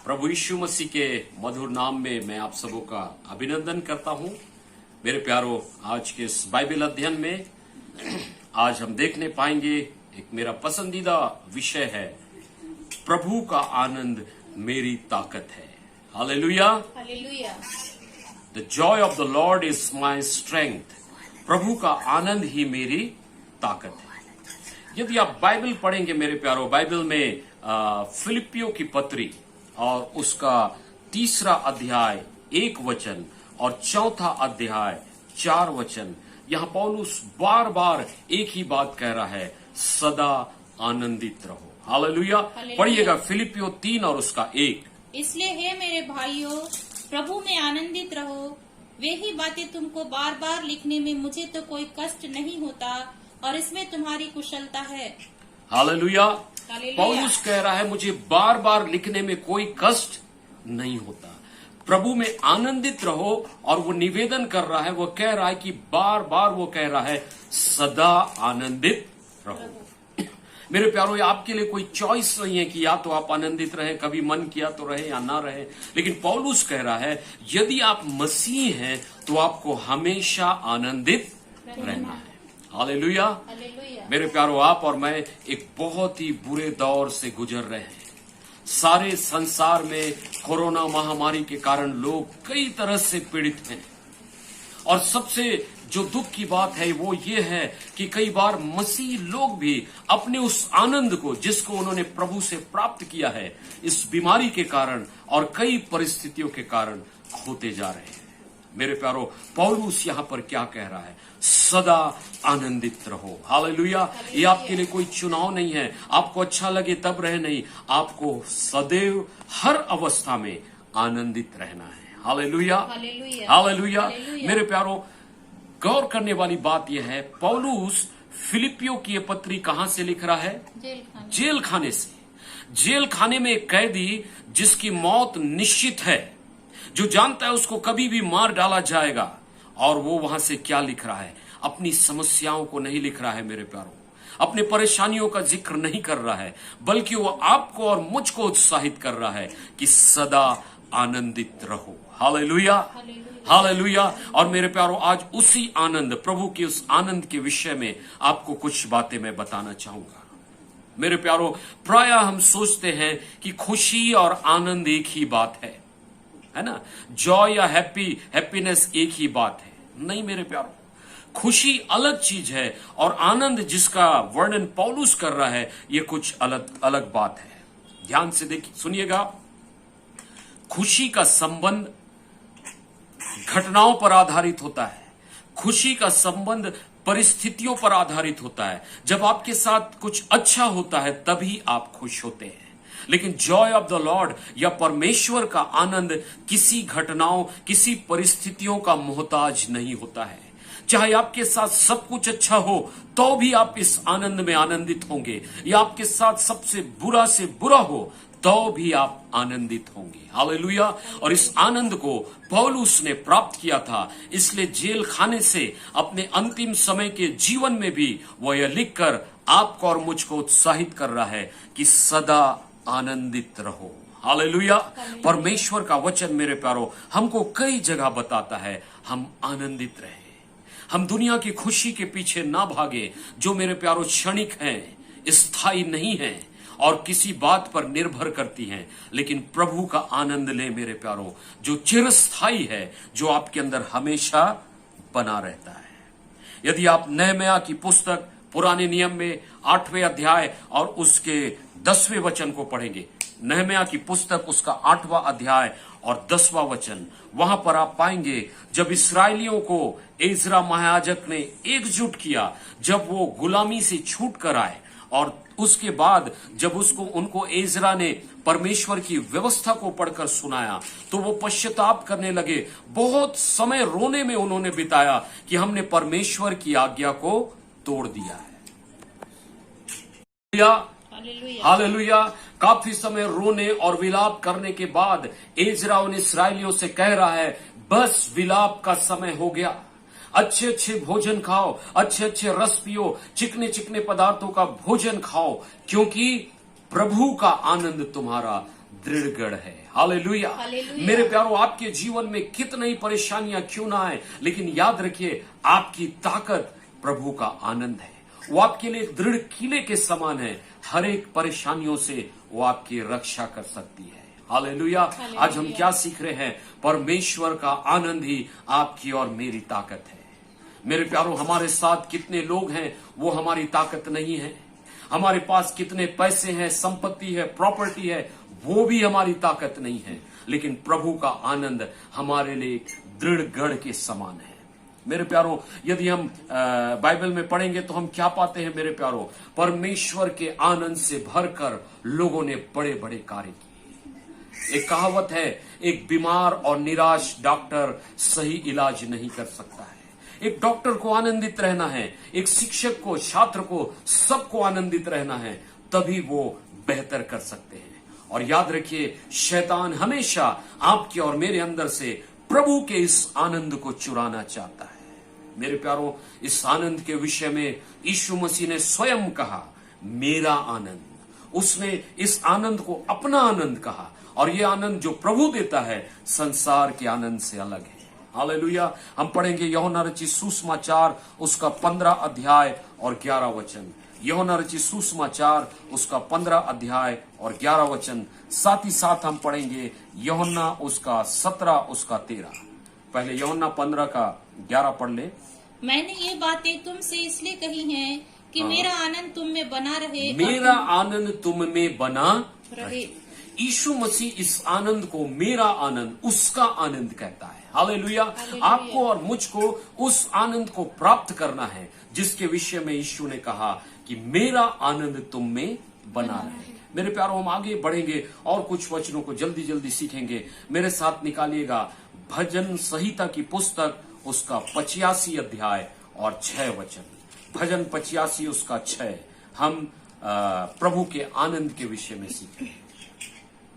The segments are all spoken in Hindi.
प्रभु यीशु मसीह के मधुर नाम में मैं आप सबों का अभिनंदन करता हूं। मेरे प्यारों, आज के इस बाइबल अध्ययन में आज हम देखने पाएंगे, एक मेरा पसंदीदा विषय है, प्रभु का आनंद मेरी ताकत है। Hallelujah, hallelujah. The joy of the Lord is my strength. प्रभु का आनंद ही मेरी ताकत है। यदि आप बाइबल पढ़ेंगे मेरे प्यारों, बाइबल में फिलिपियों की पत्री और उसका 3 अध्याय 1 वचन और 4 अध्याय 4 वचन, यहां पौलुस बार बार एक ही बात कह रहा है, सदा आनंदित रहो। हालेलुया। पढ़िएगा फिलिपियों 3 और उसका 1। इसलिए हे मेरे भाइयों, प्रभु में आनंदित रहो। वे ही बातें तुमको बार बार लिखने में मुझे तो कोई कष्ट नहीं होता और इसमें तुम्हारी कुशलता है। हालेलुया। हालेलुया। पौलुस कह रहा है, मुझे बार बार लिखने में कोई कष्ट नहीं होता। प्रभु में आनंदित रहो। और वो निवेदन कर रहा है, वो कह रहा है कि बार बार वो कह रहा है, सदा आनंदित रहो। मेरे प्यारों, ये आपके लिए कोई चॉइस नहीं है कि या तो आप आनंदित रहे, कभी मन किया तो रहे या ना रहे। लेकिन पौलुस कह रहा है, यदि आप मसीह हैं तो आपको हमेशा आनंदित रहना है। हालेलुया। हालेलुया। मेरे प्यारों, आप और मैं एक बहुत ही बुरे दौर से गुजर रहे हैं। सारे संसार में कोरोना महामारी के कारण लोग कई तरह से पीड़ित हैं। और सबसे जो दुख की बात है वो ये है कि कई बार मसीह लोग भी अपने उस आनंद को, जिसको उन्होंने प्रभु से प्राप्त किया है, इस बीमारी के कारण और कई परिस्थितियों के कारण खोते जा रहे हैं। मेरे प्यारों, पौलुस यहां पर क्या कह रहा है, सदा आनंदित रहो। हालेलुया। ये आपके लिए कोई चुनाव नहीं है, आपको अच्छा लगे तब रहे, नहीं, आपको सदैव हर अवस्था में आनंदित रहना है। हालेलुया। हालेलुया। हालेलुया। हालेलुया। मेरे प्यारों, गौर करने वाली बात यह है, पौलुस फिलिपियों की ये पत्री कहां से लिख रहा है? जेल खाने से। जेल खाने में एक कैदी जिसकी मौत निश्चित है, जो जानता है उसको कभी भी मार डाला जाएगा, और वो वहां से क्या लिख रहा है? अपनी समस्याओं को नहीं लिख रहा है मेरे प्यारों, अपने परेशानियों का जिक्र नहीं कर रहा है, बल्कि वो आपको और मुझको उत्साहित कर रहा है कि सदा आनंदित रहो। हालेलुया। हालेलुया। और मेरे प्यारों, आज उसी आनंद, प्रभु के उस आनंद के विषय में आपको कुछ बातें मैं बताना चाहूंगा। मेरे प्यारों, प्रायः हम सोचते हैं कि खुशी और आनंद एक ही बात है ना? जॉय या हैप्पीनेस एक ही बात है। नहीं मेरे प्यारों, खुशी अलग चीज है और आनंद जिसका वर्णन पौलुस कर रहा है, ये कुछ अलग अलग बात है। ध्यान से देखिए, सुनिएगा। खुशी का संबंध घटनाओं पर आधारित होता है। खुशी का संबंध परिस्थितियों पर आधारित होता है। जब आपके साथ कुछ अच्छा होता है तभी आप खुश होते हैं। लेकिन जॉय ऑफ द लॉर्ड या परमेश्वर का आनंद किसी घटनाओं, किसी परिस्थितियों का मोहताज नहीं होता है। चाहे आपके साथ सब कुछ अच्छा हो तो भी आप इस आनंद में आनंदित होंगे, या आपके साथ सबसे बुरा से बुरा हो तो भी आप आनंदित होंगे। हालेलुया। और इस आनंद को पौलुस ने प्राप्त किया था, इसलिए जेल खाने से अपने अंतिम समय के जीवन में भी वो यह लिखकर आपको और मुझको उत्साहित कर रहा है कि सदा आनंदित रहो। हालेलुया। परमेश्वर का वचन मेरे प्यारों हमको कई जगह बताता है, हम आनंदित रहे, हम दुनिया की खुशी के पीछे ना भागे, जो मेरे प्यारों क्षणिक हैं, स्थायी नहीं हैं और किसी बात पर निर्भर करती हैं। लेकिन प्रभु का आनंद ले मेरे प्यारों, जो चिरस्थायी है, जो आपके अंदर हमेशा बना रहता है। यदि आप नहम्याह की पुस्तक पुराने नियम में 8वें अध्याय और उसके 10वें वचन को पढ़ेंगे, नहम्याह की पुस्तक उसका 8वां अध्याय और 10वां वचन, वहां पर आप पाएंगे जब इसराइलियों को एजरा महायाजक ने एकजुट किया, जब वो गुलामी से छूट कर आए, और उसके बाद जब उनको एजरा ने परमेश्वर की व्यवस्था को पढ़कर सुनाया तो वो पश्चाताप करने लगे। बहुत समय रोने में उन्होंने बिताया कि हमने परमेश्वर की आज्ञा को तोड़ दिया है। हालेलुया। काफी समय रोने और विलाप करने के बाद एजरा उन इसराइलियों से कह रहा है, बस विलाप का समय हो गया, अच्छे अच्छे भोजन खाओ, अच्छे अच्छे रस पियो, चिकने चिकने पदार्थों का भोजन खाओ, क्योंकि प्रभु का आनंद तुम्हारा दृढ़ गढ़ है। हालेलुया। हालेलुया। मेरे प्यारों, आपके जीवन में कितनी परेशानियां क्यों ना आए, लेकिन याद रखिए आपकी ताकत प्रभु का आनंद है। वो आपके लिए दृढ़ किले के समान है। हर एक परेशानियों से वो आपकी रक्षा कर सकती है। हालेलुया। आज हम क्या सीख रहे हैं? परमेश्वर का आनंद ही आपकी और मेरी ताकत है। मेरे प्यारों, हमारे साथ कितने लोग हैं वो हमारी ताकत नहीं है। हमारे पास कितने पैसे हैं, संपत्ति है, प्रॉपर्टी है, वो भी हमारी ताकत नहीं है। लेकिन प्रभु का आनंद हमारे लिए दृढ़ गढ़ के समान है। मेरे प्यारों, यदि हम बाइबल में पढ़ेंगे तो हम क्या पाते हैं? मेरे प्यारों, परमेश्वर के आनंद से भरकर लोगों ने बड़े बड़े कार्य किए। एक कहावत है, एक बीमार और निराश डॉक्टर सही इलाज नहीं कर सकता है। एक डॉक्टर को आनंदित रहना है, एक शिक्षक को, छात्र को, सबको आनंदित रहना है, तभी वो बेहतर कर सकते हैं। और याद रखिए, शैतान हमेशा आपके और मेरे अंदर से प्रभु के इस आनंद को चुराना चाहता है। मेरे प्यारों, इस आनंद के विषय में यीशु मसीह ने स्वयं कहा, मेरा आनंद। उसने इस आनंद को अपना आनंद कहा, और ये आनंद जो प्रभु देता है संसार के आनंद से अलग है। हालेलुया। हम पढ़ेंगे यूहन्ना रचित सुसमाचार उसका 15 अध्याय और 11 वचन। यूहन्ना रचित सुसमाचार उसका 15 अध्याय और 11 वचन। साथ ही साथ हम पढ़ेंगे यूहन्ना उसका 17 उसका 13। पहले यूहन्ना 15 का 11 पढ़ ले। मैंने ये बातें तुमसे इसलिए कही हैं कि मेरा आनंद तुम में बना रहे। मेरा आनंद तुम में बना रहे। यीशु मसीह इस आनंद को मेरा आनंद, उसका आनंद कहता है। हालेलुया। आपको और मुझको उस आनंद को प्राप्त करना है जिसके विषय में यीशु ने कहा कि मेरा आनंद तुम में बना रहे। मेरे प्यारों, हम आगे बढ़ेंगे और कुछ वचनों को जल्दी जल्दी सीखेंगे। मेरे साथ निकालिएगा भजन संहिता की पुस्तक उसका 85 अध्याय और 6 वचन। भजन 85 उसका 6। हम प्रभु के आनंद के विषय में सीख रहे हैं।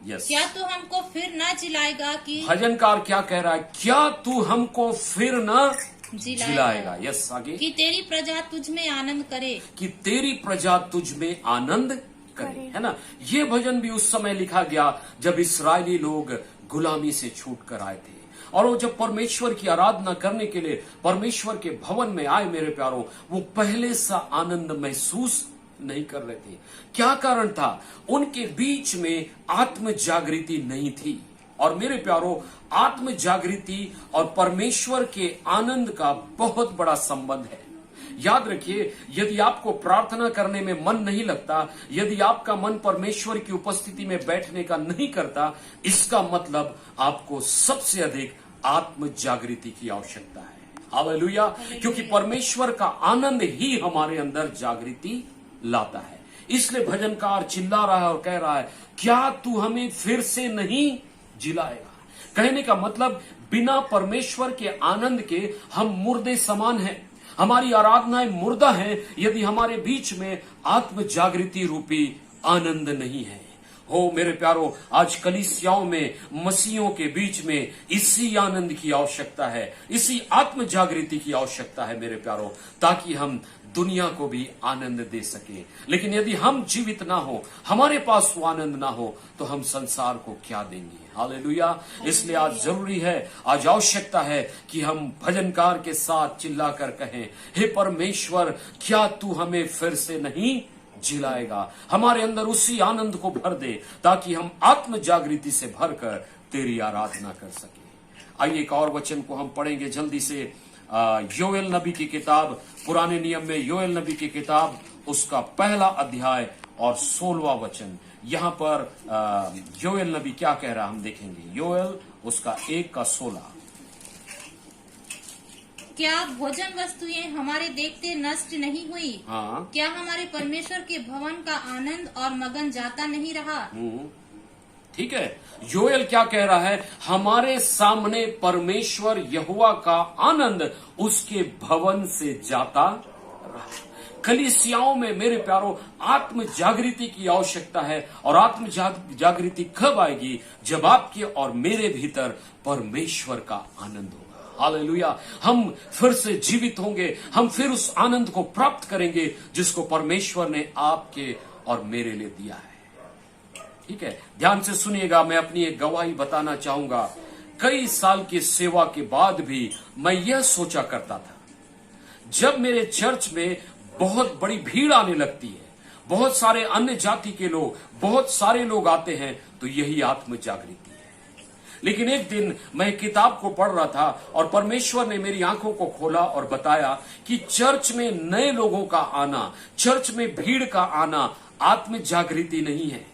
यस। क्या तू हमको फिर ना जिलाएगा? कि भजनकार क्या कह रहा है? क्या तू हमको फिर ना जिलाएगा? यस, आगे। कि तेरी प्रजा तुझ में आनंद करे। कि तेरी प्रजा तुझ में आनंद करे, है ना। ये भजन भी उस समय लिखा गया जब इस्राएली लोग गुलामी से छूट कर आए थे, और वो जब परमेश्वर की आराधना करने के लिए परमेश्वर के भवन में आए, मेरे प्यारों, वो पहले सा आनंद महसूस नहीं कर रहे थे। क्या कारण था? उनके बीच में आत्म जागृति नहीं थी। और मेरे प्यारों, आत्म जागृति और परमेश्वर के आनंद का बहुत बड़ा संबंध है। याद रखिए, यदि आपको प्रार्थना करने में मन नहीं लगता, यदि आपका मन परमेश्वर की उपस्थिति में बैठने का नहीं करता, इसका मतलब आपको सबसे अधिक आत्म जागृति की आवश्यकता है। हालेलुया। क्योंकि परमेश्वर का आनंद ही हमारे अंदर जागृति लाता है। इसलिए भजनकार चिल्ला रहा है और कह रहा है, क्या तू हमें फिर से नहीं जिलाएगा? कहने का मतलब, बिना परमेश्वर के आनंद के हम मुर्दे समान हैं। हमारी आराधनाएं मुर्दा हैं यदि हमारे बीच में आत्म जागृति रूपी आनंद नहीं है। हो मेरे प्यारों, आज कलीसियाओं में, मसीहों के बीच में इसी आनंद की आवश्यकता है, इसी आत्म जागृति की आवश्यकता है मेरे प्यारों, ताकि हम दुनिया को भी आनंद दे सके। लेकिन यदि हम जीवित ना हो, हमारे पास वो आनंद ना हो, तो हम संसार को क्या देंगे? हालेलुया। इसलिए आज जरूरी है, आज आवश्यकता है कि हम भजनकार के साथ चिल्लाकर कहें, हे परमेश्वर, क्या तू हमें फिर से नहीं जिलाएगा? हमारे अंदर उसी आनंद को भर दे ताकि हम आत्म जागृति से भरकर तेरी आराधना कर सके। आइए एक और वचन को हम पढ़ेंगे जल्दी से। योएल नबी की किताब, पुराने नियम में योएल नबी की किताब उसका 1 अध्याय और 16वां वचन। यहाँ पर योएल नबी क्या कह रहा हम देखेंगे। योएल उसका 1 का 16। क्या भोजन वस्तुएं हमारे देखते नष्ट नहीं हुई? हाँ। क्या हमारे परमेश्वर के भवन का आनंद और मगन जाता नहीं रहा? ठीक है। योएल क्या कह रहा है? हमारे सामने परमेश्वर यहोवा का आनंद उसके भवन से जाता रहा। कलीसियाओं में मेरे प्यारों आत्म जागृति की आवश्यकता है। और आत्म जागृति कब आएगी? जब आपके और मेरे भीतर परमेश्वर का आनंद होगा। हालेलुया। हम फिर से जीवित होंगे, हम फिर उस आनंद को प्राप्त करेंगे जिसको परमेश्वर ने आपके और मेरे लिए दिया है। ठीक है, ध्यान से सुनिएगा, मैं अपनी एक गवाही बताना चाहूंगा। कई साल की सेवा के बाद भी मैं यह सोचा करता था, जब मेरे चर्च में बहुत बड़ी भीड़ आने लगती है, बहुत सारे अन्य जाति के लोग, बहुत सारे लोग आते हैं, तो यही आत्म जागृति है। लेकिन एक दिन मैं किताब को पढ़ रहा था और परमेश्वर ने मेरी आंखों को खोला और बताया कि चर्च में नए लोगों का आना, चर्च में भीड़ का आना आत्म जागृति नहीं है,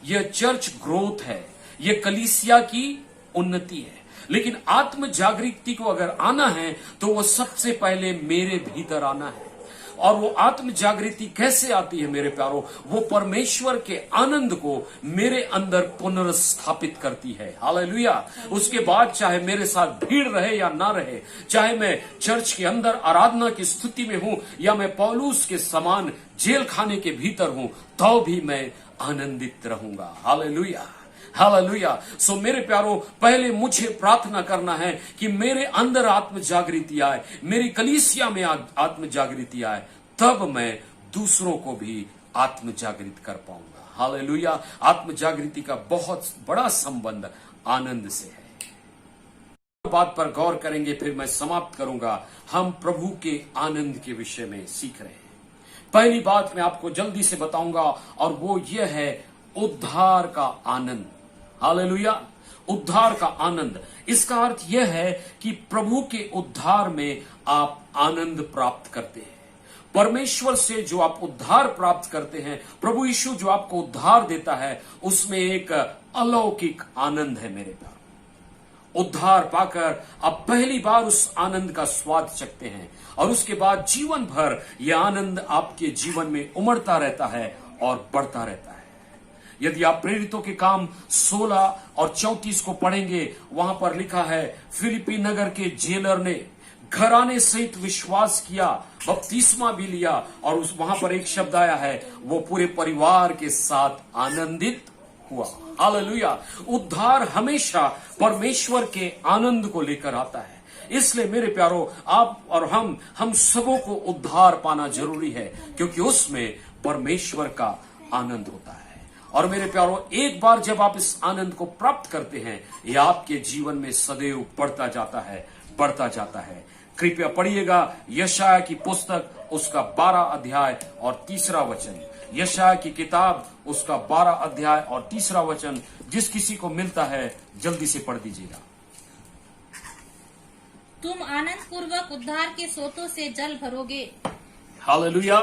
यह चर्च ग्रोथ है, यह कलीसिया की उन्नति है। लेकिन आत्म जागृति को अगर आना है तो वो सबसे पहले मेरे भीतर आना है। और वो आत्म जागृति कैसे आती है मेरे प्यारो? वो परमेश्वर के आनंद को मेरे अंदर पुनर्स्थापित करती है। हालेलुया। उसके बाद चाहे मेरे साथ भीड़ रहे या ना रहे, चाहे मैं चर्च के अंदर आराधना की स्थिति में हूं या मैं पौलुस के समान जेल खाने के भीतर हूं, तो भी मैं आनंदित रहूंगा। Hallelujah, hallelujah. सो मेरे प्यारो, पहले मुझे प्रार्थना करना है कि मेरे अंदर आत्म जागृति आए, मेरी कलीसिया में आत्म जागृति आए, तब मैं दूसरों को भी आत्म जागृत कर पाऊंगा। हालेलुया। आत्म जागृति का बहुत बड़ा संबंध आनंद से है। बात पर गौर करेंगे, फिर मैं समाप्त करूंगा। हम प्रभु के आनंद के विषय में सीख रहे हैं। पहली बात मैं आपको जल्दी से बताऊंगा और वो ये है उद्धार का आनंद। हालेलुया। उद्धार का आनंद, इसका अर्थ यह है कि प्रभु के उद्धार में आप आनंद प्राप्त करते हैं। परमेश्वर से जो आप उद्धार प्राप्त करते हैं, प्रभु यीशु जो आपको उद्धार देता है, उसमें एक अलौकिक आनंद है मेरे प्यारे। उद्धार पाकर आप पहली बार उस आनंद का स्वाद चखते हैं और उसके बाद जीवन भर यह आनंद आपके जीवन में उमड़ता रहता है और बढ़ता रहता है। यदि आप प्रेरितों के काम 16 और 34 को पढ़ेंगे, वहां पर लिखा है, फिलिपी नगर के जेलर ने घराने सहित विश्वास किया, बपतिस्मा भी लिया, और वहां पर एक शब्द आया है, वो पूरे परिवार के साथ आनंदित हुआ। हालेलुया। उद्धार हमेशा परमेश्वर के आनंद को लेकर आता है। इसलिए मेरे प्यारो, आप और हम सबों को उद्धार पाना जरूरी है, क्योंकि उसमें परमेश्वर का आनंद होता है। और मेरे प्यारो, एक बार जब आप इस आनंद को प्राप्त करते हैं, यह आपके जीवन में सदैव बढ़ता जाता है, बढ़ता जाता है। कृपया पढ़िएगा यशाया की पुस्तक, उसका 12 अध्याय और 3 वचन। यशाया की किताब, उसका 12 अध्याय और 3 वचन। जिस किसी को मिलता है जल्दी से पढ़ दीजिएगा। तुम आनंद पूर्वक उद्धार के सोतों से जल भरोगे। हालेलुया।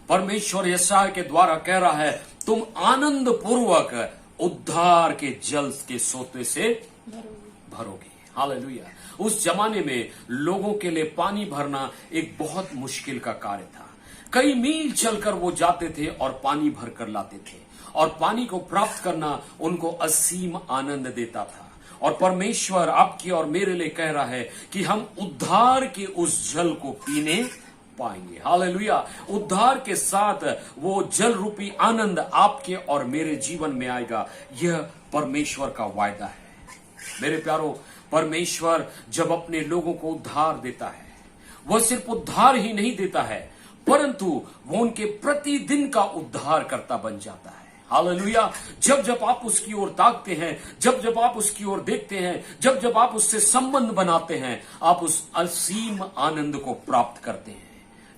परमेश्वर यशाया के द्वारा कह रहा है, तुम आनंद पूर्वक उद्धार के जल के सोते से भरोगे। हालेलुया। उस जमाने में लोगों के लिए पानी भरना एक बहुत मुश्किल का कार्य था। कई मील चलकर वो जाते थे और पानी भर कर लाते थे, और पानी को प्राप्त करना उनको असीम आनंद देता था। और परमेश्वर आपकी और मेरे लिए कह रहा है कि हम उद्धार के उस जल को पीने पाएंगे। हालेलुया। उद्धार के साथ वो जल रूपी आनंद आपके और मेरे जीवन में आएगा। यह परमेश्वर का वायदा है। मेरे प्यारो, परमेश्वर जब अपने लोगों को उद्धार देता है, वह सिर्फ उद्धार ही नहीं देता है, परंतु वो उनके प्रतिदिन का उद्धार करता बन जाता है। हालेलुया। जब जब आप उसकी ओर ताकते हैं, जब जब आप उसकी ओर देखते हैं, जब जब आप उससे संबंध बनाते हैं, आप उस असीम आनंद को प्राप्त करते हैं।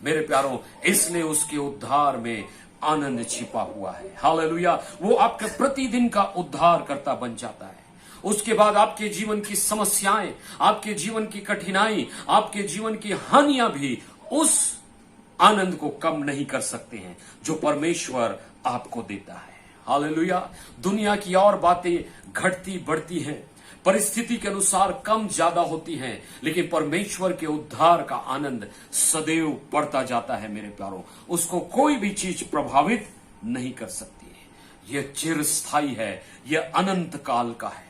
मेरे प्यारो, इसलिए उसके उद्धार में आनंद छिपा हुआ है। हालेलुया। वो आपके प्रतिदिन का उद्धार करता बन जाता है। उसके बाद आपके जीवन की समस्याएं, आपके जीवन की कठिनाई, आपके जीवन की हानियां भी उस आनंद को कम नहीं कर सकते हैं जो परमेश्वर आपको देता है। हालेलुया। दुनिया की और बातें घटती बढ़ती हैं, परिस्थिति के अनुसार कम ज्यादा होती हैं, लेकिन परमेश्वर के उद्धार का आनंद सदैव बढ़ता जाता है। मेरे प्यारो, उसको कोई भी चीज प्रभावित नहीं कर सकती है। यह चिरस्थायी है, यह अनंत काल का है।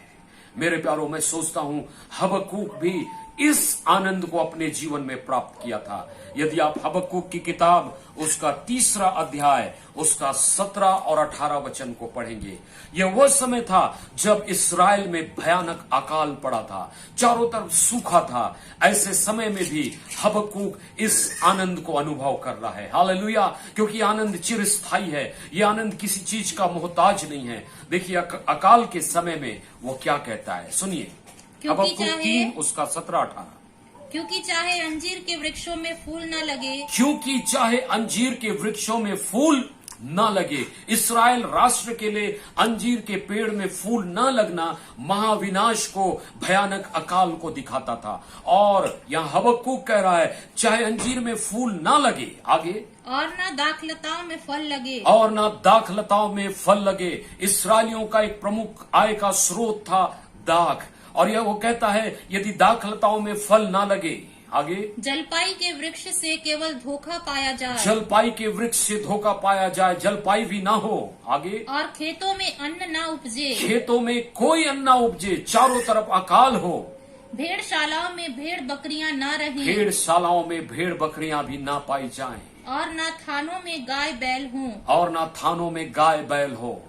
मेरे प्यारो, मैं सोचता हूं हबक्कूक भी इस आनंद को अपने जीवन में प्राप्त किया था। यदि आप हबक्कुक की किताब उसका 3 अध्याय उसका 17 और 18 वचन को पढ़ेंगे, यह वह समय था जब इस्राएल में भयानक अकाल पड़ा था, चारों तरफ सूखा था। ऐसे समय में भी हबक्कुक इस आनंद को अनुभव कर रहा है। हालेलुया, क्योंकि आनंद चिरस्थायी है, यह आनंद किसी चीज का मोहताज नहीं है। देखिए अकाल के समय में वो क्या कहता है, सुनिए। हबक्कुक 3 उसका 17-18। क्योंकि चाहे अंजीर के वृक्षों में फूल न लगे, क्योंकि चाहे अंजीर के वृक्षों में फूल न लगे। इस्राएल राष्ट्र के लिए अंजीर के पेड़ में फूल न लगना महाविनाश को, भयानक अकाल को दिखाता था। और यहाँ हबक्कुक कह रहा है चाहे अंजीर में फूल न लगे, आगे, और न दाखलताओं में फल लगे, और न दाखलताओं में फल लगे। इस्राएलियों का एक प्रमुख आय का स्रोत था दाख, और यह वो कहता है यदि दाखलताओं में फल ना लगे, आगे, जलपाई के वृक्ष से केवल धोखा पाया जाए, जलपाई के वृक्ष से धोखा पाया जाए, जलपाई भी ना हो, आगे, और खेतों में अन्न ना उपजे, खेतों में कोई अन्न ना उपजे, चारों तरफ अकाल हो, भेड़शालाओं में भेड़ बकरियां ना रहें, भेड़शालाओं में भेड़ बकरियां भी ना पाई जाएं, और न थानों में गाय बैल हों, और ना थानों में गाय बैल हो।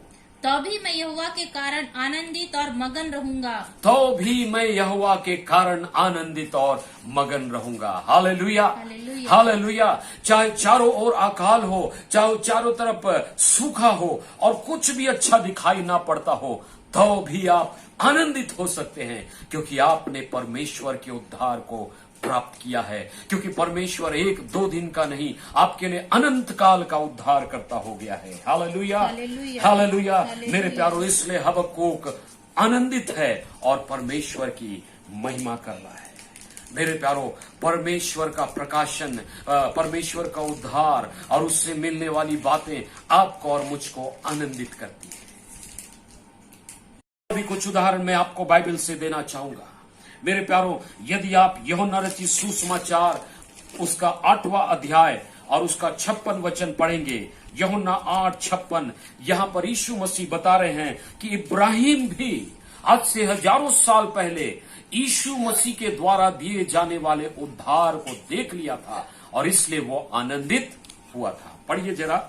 तो भी मैं यहोवा के कारण आनंदित और मगन रहूंगा, तो भी मैं यहोवा के कारण आनंदित और मगन रहूंगा। Hallelujah, hallelujah. हालेलुया। चाहे चारों ओर अकाल हो, चाहे चारों तरफ सूखा हो और कुछ भी अच्छा दिखाई ना पड़ता हो, तो भी आप आनंदित हो सकते हैं, क्योंकि आपने परमेश्वर के उद्धार को प्राप्त किया है। क्योंकि परमेश्वर 1-2 दिन का नहीं, आपके लिए अनंत काल का उद्धार करता हो गया है। Hallelujah, hallelujah, hallelujah. हालेलुया। मेरे प्यारों, इसलिए हबक्कुक आनंदित है और परमेश्वर की महिमा कर रहा है। मेरे प्यारों, परमेश्वर का प्रकाशन, परमेश्वर का उद्धार और उससे मिलने वाली बातें आपको और मुझको आनंदित करती है। अभी कुछ उदाहरण मैं आपको बाइबल से देना चाहूंगा। मेरे प्यारों, यदि आप यूहन्ना रचित सुसमाचार उसका 8वां अध्याय और उसका 56 वचन पढ़ेंगे, यूहन्ना 8:56, यहां पर यीशु मसीह बता रहे हैं कि इब्राहिम भी आज से हजारों साल पहले यीशु मसीह के द्वारा दिए जाने वाले उद्धार को देख लिया था और इसलिए वो आनंदित हुआ था। पढ़िए जरा।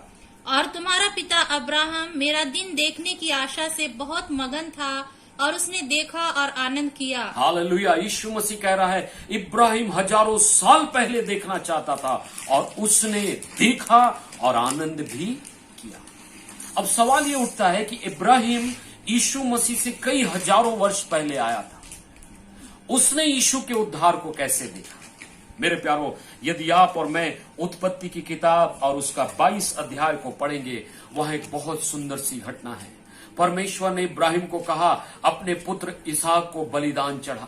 और तुम्हारा पिता अब्राहम मेरा दिन देखने की आशा से बहुत मगन था और उसने देखा और आनंद किया। हालेलुया। यीशु मसीह कह रहा है इब्राहिम हजारों साल पहले देखना चाहता था और उसने देखा और आनंद भी किया। अब सवाल ये उठता है कि इब्राहिम यीशु मसीह से कई हजारों वर्ष पहले आया था, उसने यीशु के उद्धार को कैसे देखा? मेरे प्यारों, यदि आप और मैं उत्पत्ति की किताब और उसका 22 अध्याय को पढ़ेंगे, वहां एक बहुत सुंदर सी घटना है। परमेश्वर ने इब्राहिम को कहा अपने पुत्र इसहाक को बलिदान चढ़ा,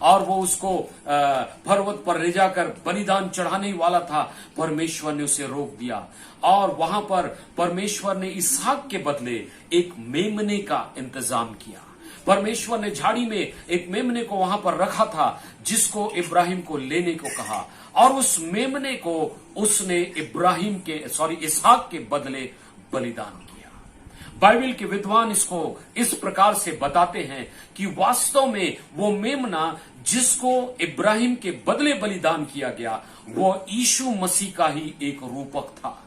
और वो उसको पर्वत पर ले जाकर बलिदान चढ़ाने वाला था। परमेश्वर ने उसे रोक दिया और वहां पर परमेश्वर ने इसहाक के बदले एक मेमने का इंतजाम किया। परमेश्वर ने झाड़ी में एक मेमने को वहां पर रखा था जिसको इब्राहिम को लेने को कहा, और उस मेमने को उसने इसहाक के बदले बलिदान किया। बाइबल के विद्वान इसको इस प्रकार से बताते हैं कि वास्तव में वो मेमना जिसको इब्राहिम के बदले बलिदान किया गया, वो यीशु मसीह का ही एक रूपक था।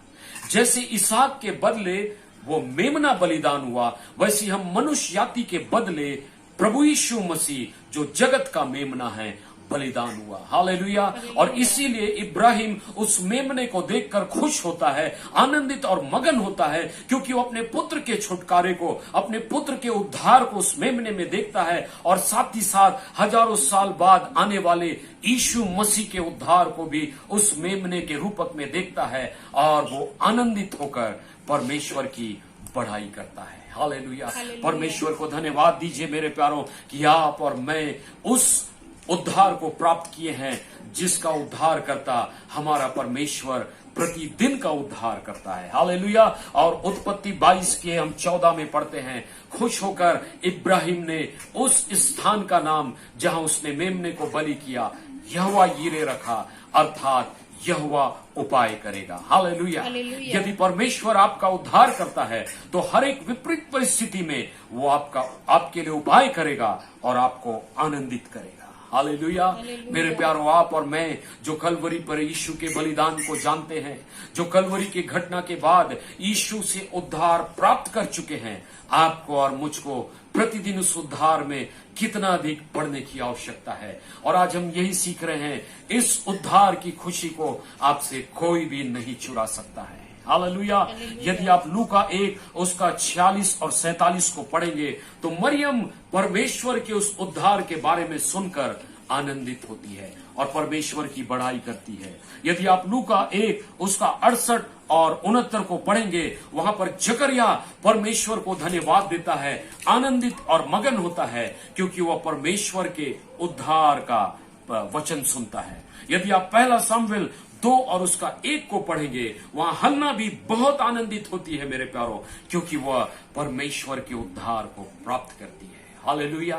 जैसे इसहाक के बदले वो मेमना बलिदान हुआ, वैसे हम मनुष्य जाति के बदले प्रभु यीशु मसीह जो जगत का मेमना है बलिदान हुआ। हालेलुया। और इसीलिए इब्राहिम उस मेमने को देखकर खुश होता है, आनंदित और मगन होता है, क्योंकि वो अपने पुत्र के छुटकारे को, अपने पुत्र के उद्धार को उस मेमने में देखता है, और साथ ही साथ हजारों साल बाद आने वाले यीशु मसीह के उद्धार को भी उस मेमने के रूपक में देखता है, और वो आनंदित होकर परमेश्वर की बढ़ाई करता है। हालेलुया। परमेश्वर को धन्यवाद दीजिए मेरे प्यारों कि आप और मैं उस उद्धार को प्राप्त किए हैं जिसका उद्धार करता हमारा परमेश्वर प्रतिदिन का उद्धार करता है। हालेलुया। और उत्पत्ति 22 के हम 14 में पढ़ते हैं, खुश होकर इब्राहिम ने उस स्थान का नाम जहां उसने मेमने को बलि किया यहोवा यीरे रखा, अर्थात यहोवा उपाय करेगा। हालेलुया। यदि परमेश्वर आपका उद्धार करता है तो हर एक विपरीत परिस्थिति में वो आपके लिए उपाय करेगा और आपको आनंदित करेगा। हालेलुया। मेरे प्यारों, आप और मैं जो कलवरी पर यीशु के बलिदान को जानते हैं, जो कलवरी की घटना के बाद यीशु से उद्धार प्राप्त कर चुके हैं, आपको और मुझको प्रतिदिन उस उद्धार में कितना अधिक बढ़ने की आवश्यकता है। और आज हम यही सीख रहे हैं, इस उद्धार की खुशी को आपसे कोई भी नहीं चुरा सकता है। हालेलुया। यदि आप लूका 1 उसका 46 और 47 को पढ़ेंगे तो मरियम परमेश्वर के उस उद्धार के बारे में सुनकर आनंदित होती है और परमेश्वर की बड़ाई करती है। यदि आप लूका 1 उसका 68 और 69 को पढ़ेंगे, वहां पर जकरिया परमेश्वर को धन्यवाद देता है, आनंदित और मगन होता है, क्योंकि वह परमेश्वर के उद्धार का वचन सुनता है। यदि आप पहला सामुएल 2 और उसका 1 को पढ़ेंगे, वहां हन्ना भी बहुत आनंदित होती है मेरे प्यारों, क्योंकि वह परमेश्वर के उद्धार को प्राप्त करती है। Hallelujah,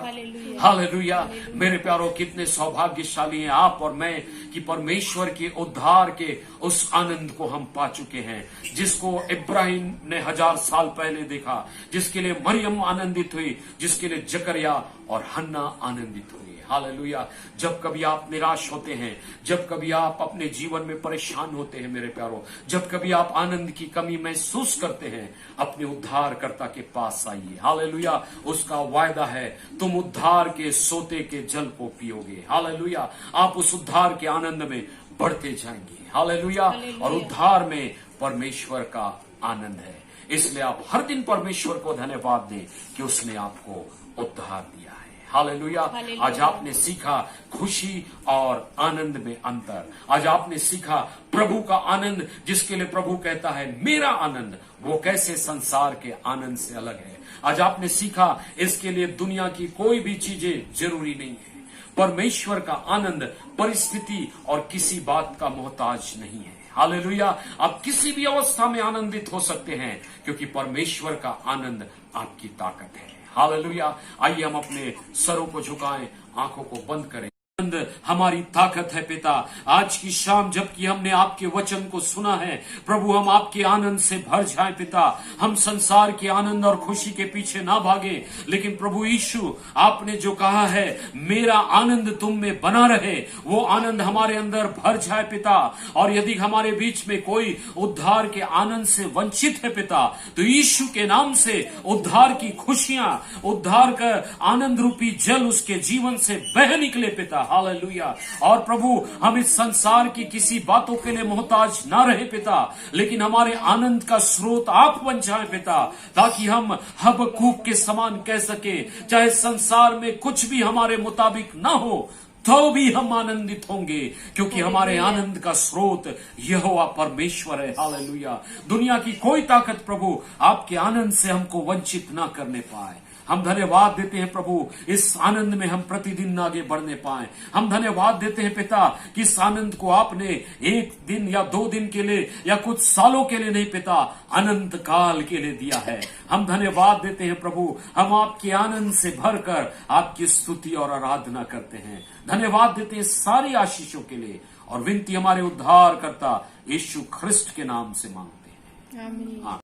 hallelujah. मेरे प्यारों, कितने सौभाग्यशाली हैं आप और मैं कि परमेश्वर के उद्धार के उस आनंद को हम पा चुके हैं, जिसको इब्राहिम ने 1000 साल पहले देखा, जिसके लिए मरियम आनंदित हुई, जिसके लिए जकरिया और हन्ना आनंदित हुई। हालेलुया। जब कभी आप निराश होते हैं, जब कभी आप अपने जीवन में परेशान होते हैं मेरे प्यारों, जब कभी आप आनंद की कमी महसूस करते हैं, अपने उद्धारकर्ता के पास आइए। हालेलुया। उसका वायदा है, तुम उद्धार के सोते के जल को पियोगे। हालेलुया। आप उस उद्धार के आनंद में बढ़ते जाएंगे। हालेलुया। और उद्धार में परमेश्वर का आनंद है, इसलिए आप हर दिन परमेश्वर को धन्यवाद दें कि उसने आपको उद्धार दिया है। हालेलुया। आज आपने सीखा खुशी और आनंद में अंतर। आज आपने सीखा प्रभु का आनंद, जिसके लिए प्रभु कहता है मेरा आनंद, वो कैसे संसार के आनंद से अलग है। आज आपने सीखा इसके लिए दुनिया की कोई भी चीजें जरूरी नहीं है। परमेश्वर का आनंद परिस्थिति और किसी बात का मोहताज नहीं है। हालेलुया। आप किसी भी अवस्था में आनंदित हो सकते हैं, क्योंकि परमेश्वर का आनंद आपकी ताकत है। हालेलुया। आइए हम अपने सरों को झुकाएं, आंखों को बंद करें। आनंद हमारी ताकत है पिता। आज की शाम जबकि हमने आपके वचन को सुना है प्रभु, हम आपके आनंद से भर जाएं पिता। हम संसार के आनंद और खुशी के पीछे ना भागे, लेकिन प्रभु यीशु, आपने जो कहा है मेरा आनंद तुम में बना रहे, वो आनंद हमारे अंदर भर जाए पिता। और यदि हमारे बीच में कोई उद्धार के आनंद से वंचित है पिता, तो यीशु के नाम से उद्धार की खुशियां, उद्धार का आनंद रूपी जल उसके जीवन से बह निकले पिता। हालेलुया। और प्रभु, हम इस संसार की किसी बातों के लिए मोहताज ना रहे पिता, लेकिन हमारे आनंद का स्रोत आप बन जाए पिता, ताकि हम हबक्कूक के समान कह सके, चाहे संसार में कुछ भी हमारे मुताबिक ना हो तो भी हम आनंदित होंगे, क्योंकि हमारे आनंद का स्रोत यहोवा परमेश्वर है। हालेलुया। दुनिया की कोई ताकत प्रभु आपके आनंद से हमको वंचित ना करने पाए। हम धन्यवाद देते हैं प्रभु, इस आनंद में हम प्रतिदिन आगे बढ़ने पाए। हम धन्यवाद देते हैं पिता कि इस आनंद को आपने 1 दिन या 2 दिन के लिए या कुछ सालों के लिए नहीं पिता, अनंत काल के लिए दिया है। हम धन्यवाद देते हैं प्रभु, हम आपके आनंद से भरकर आपकी स्तुति और आराधना करते हैं। धन्यवाद देते हैं सारी आशीषों के लिए, और विनती हमारे उद्धारकर्ता यीशु ख्रिस्ट के नाम से मांगते हैं। आमीन।